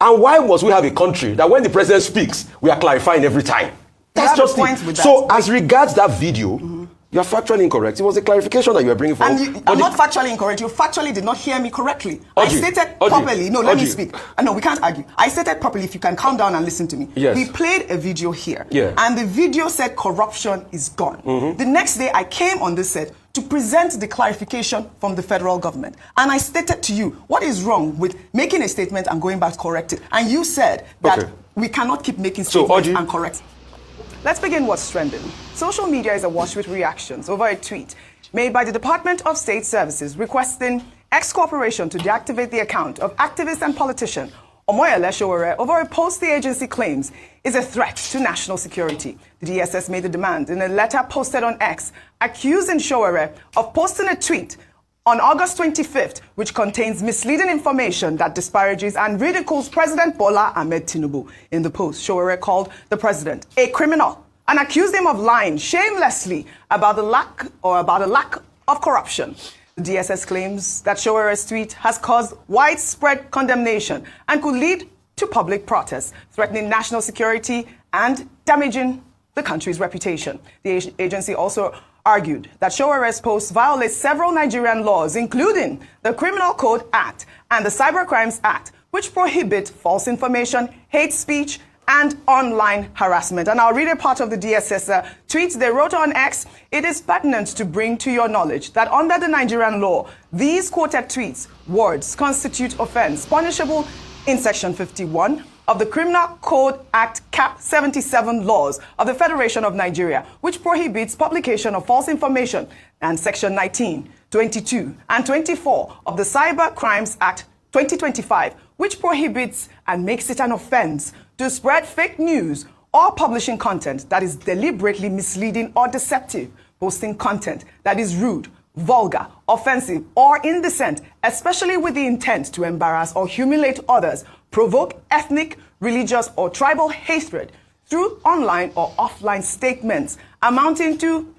And why must we have a country that when the president speaks, we are clarifying every time? That's just it. So as regards that video, you're factually incorrect. It was a clarification that you were bringing forward. I'm not factually incorrect. You factually did not hear me correctly. I stated properly. No, let me speak. No, we can't argue. I stated properly. If you can calm down and listen to me. Yes. We played a video here. Yeah. And the video said corruption is gone. The next day, I came on this set to present the clarification from the federal government. And I stated to you, what is wrong with making a statement and going back to correct it? And you said that we cannot keep making statements and correct. Let's begin what's trending. Social media is awash with reactions over a tweet made by the Department of State Services requesting X Corporation to deactivate the account of activist and politician Omoyele Sowore over a post the agency claims is a threat to national security. The DSS made the demand in a letter posted on X accusing Sowore of posting a tweet on August 25th, which contains misleading information that disparages and ridicules President Bola Ahmed Tinubu. In the post, Sowore called the president a criminal and accused him of lying shamelessly about the lack of corruption. The DSS claims that Sowore's tweet has caused widespread condemnation and could lead to public protests, threatening national security and damaging the country's reputation. The agency also argued that Sowore's post violates several Nigerian laws, including the Criminal Code Act and the Cybercrimes Act, which prohibit false information, hate speech, and online harassment. And I'll read a part of the DSS tweets they wrote on X. It is pertinent to bring to your knowledge that under the Nigerian law, these quoted tweets, words, constitute offense punishable in Section 51 of the Criminal Code Act Cap 77 laws of the Federation of Nigeria, which prohibits publication of false information, and Section 19, 22, and 24 of the Cyber Crimes Act 2025, which prohibits and makes it an offense to spread fake news or publishing content that is deliberately misleading or deceptive, posting content that is rude, vulgar, offensive, or indecent, especially with the intent to embarrass or humiliate others, provoke ethnic, religious, or tribal hatred through online or offline statements amounting to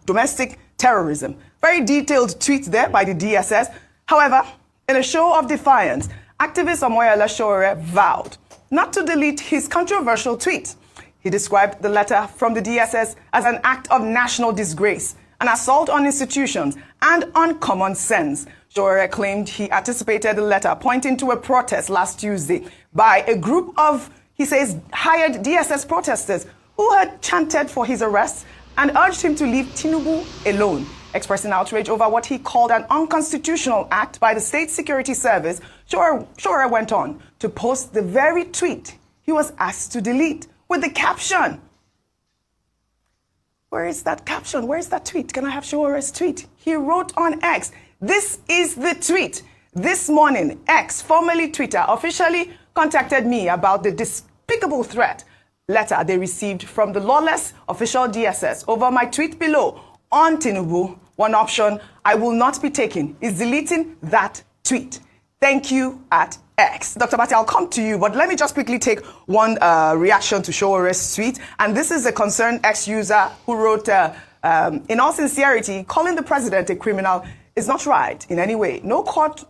domestic terrorism. Very detailed tweet there by the DSS. However, in a show of defiance, activist Omoyele Sowore vowed not to delete his controversial tweet. He described the letter from the DSS as an act of national disgrace, an assault on institutions, and on common sense. Sowore claimed he anticipated the letter, pointing to a protest last Tuesday by a group of, he says, hired DSS protesters who had chanted for his arrest and urged him to leave Tinubu alone. Expressing outrage over what he called an unconstitutional act by the State Security Service, Sowore went on to post the very tweet he was asked to delete with the caption. Where is that caption? Where is that tweet? Can I have Sowore's tweet? He wrote on X, "This is the tweet. This morning, X, formerly Twitter, officially contacted me about the despicable threat letter they received from the lawless official DSS over my tweet below on Tinubu. One option I will not be taking is deleting that tweet. Thank you at X." Dr. Bati, I'll come to you, but let me just quickly take one reaction to Sowore's tweet. And this is a concerned X user who wrote, in all sincerity, calling the president a criminal is not right in any way. No court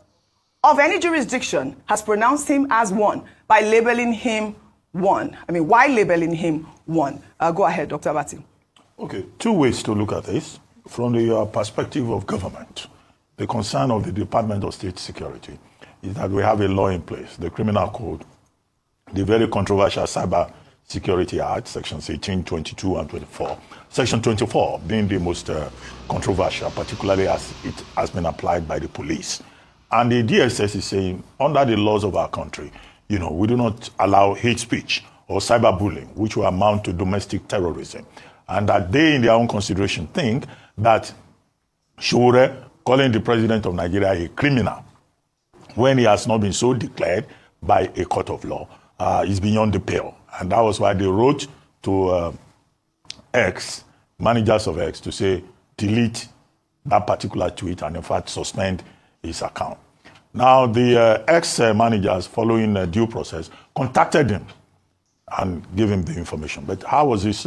of any jurisdiction has pronounced him as one by labeling him one. I mean, why labeling him one? Go ahead, Dr. Bati. Okay, two ways to look at this. From the perspective of government, the concern of the Department of State Security is that we have a law in place, the Criminal Code, the very controversial Cyber Security Act, Sections 18, 22, and 24. Section 24 being the most controversial, particularly as it has been applied by the police. And the DSS is saying, under the laws of our country, we do not allow hate speech or cyberbullying, which will amount to domestic terrorism. And that they, in their own consideration, think that Sowore calling the president of Nigeria a criminal when he has not been so declared by a court of law is beyond the pale. And that was why they wrote to X, managers of X, to say, delete that particular tweet and, in fact, suspend his account. Now, the X managers, following due process, contacted him and gave him the information. But how was this